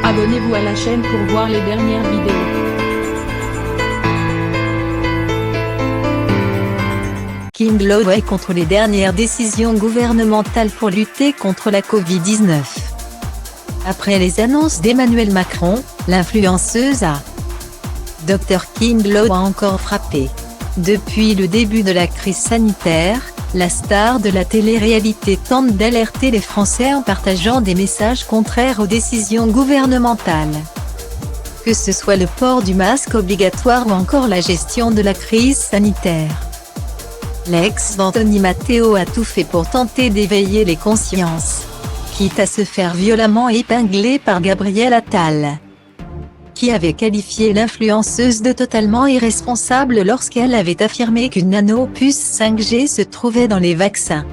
Abonnez-vous à la chaîne pour voir les dernières vidéos. Kim Gloway contre les dernières décisions gouvernementales pour lutter contre la Covid-19. Après les annonces d'Emmanuel Macron, l'influenceuse Dr Kim Gloway a encore frappé. Depuis le début de la crise sanitaire, la star de la télé-réalité tente d'alerter les Français en partageant des messages contraires aux décisions gouvernementales. Que ce soit le port du masque obligatoire ou encore la gestion de la crise sanitaire. L'ex d'Anthony Matteo a tout fait pour tenter d'éveiller les consciences, quitte à se faire violemment épingler par Gabriel Attal, qui avait qualifié l'influenceuse de totalement irresponsable lorsqu'elle avait affirmé qu'une nano-puce 5G se trouvait dans les vaccins.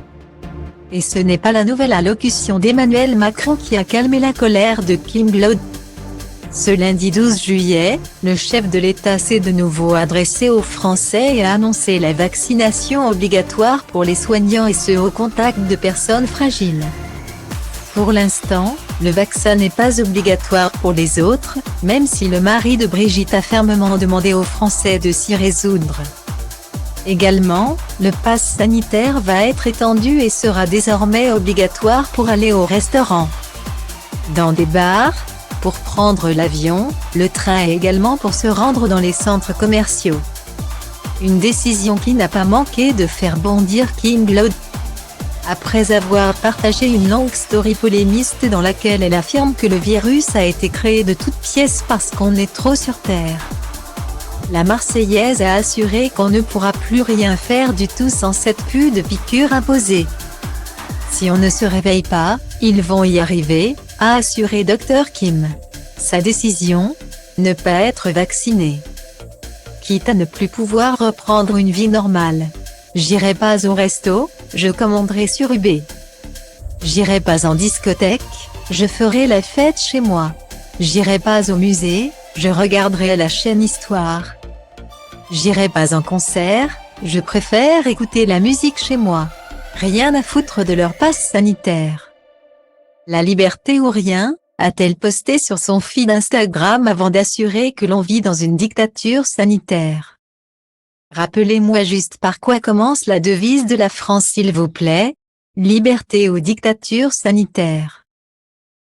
Et ce n'est pas la nouvelle allocution d'Emmanuel Macron qui a calmé la colère de Kim Gloway. Ce lundi 12 juillet, le chef de l'État s'est de nouveau adressé aux Français et a annoncé la vaccination obligatoire pour les soignants et ceux au contact de personnes fragiles. Pour l'instant, le vaccin n'est pas obligatoire pour les autres, même si le mari de Brigitte a fermement demandé aux Français de s'y résoudre. Également, le pass sanitaire va être étendu et sera désormais obligatoire pour aller au restaurant, dans des bars, pour prendre l'avion, le train et également pour se rendre dans les centres commerciaux. Une décision qui n'a pas manqué de faire bondir Kim Gloway. Après avoir partagé une longue story polémiste dans laquelle elle affirme que le virus a été créé de toutes pièces parce qu'on est trop sur Terre. La Marseillaise a assuré qu'on ne pourra plus rien faire du tout sans cette pu de piqûre imposée. Si on ne se réveille pas, ils vont y arriver, a assuré Dr Kim. Sa décision ? Ne pas être vacciné. Quitte à ne plus pouvoir reprendre une vie normale. J'irai pas au resto, je commanderai sur Uber. J'irai pas en discothèque, je ferai la fête chez moi. J'irai pas au musée, je regarderai la chaîne Histoire. J'irai pas en concert, je préfère écouter la musique chez moi. Rien à foutre de leur passe sanitaire. La liberté ou rien, a-t-elle posté sur son feed Instagram avant d'assurer que l'on vit dans une dictature sanitaire. Rappelez-moi juste par quoi commence la devise de la France s'il vous plaît, liberté ou dictature sanitaire.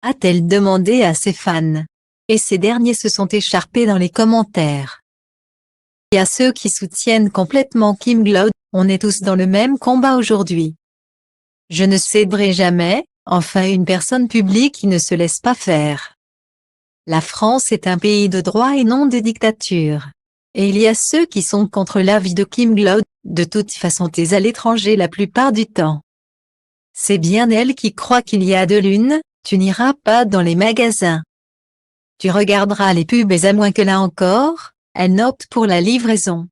A-t-elle demandé à ses fans. Et ces derniers se sont écharpés dans les commentaires. Et à ceux qui soutiennent complètement Kim Gloway, on est tous dans le même combat aujourd'hui. Je ne céderai jamais, enfin une personne publique qui ne se laisse pas faire. La France est un pays de droit et non de dictature. Et il y a ceux qui sont contre l'avis de Kim Gloway, de toute façon t'es à l'étranger la plupart du temps. C'est bien elle qui croit qu'il y a de l'une, tu n'iras pas dans les magasins. Tu regarderas les pubs et à moins que là encore, elle opte pour la livraison.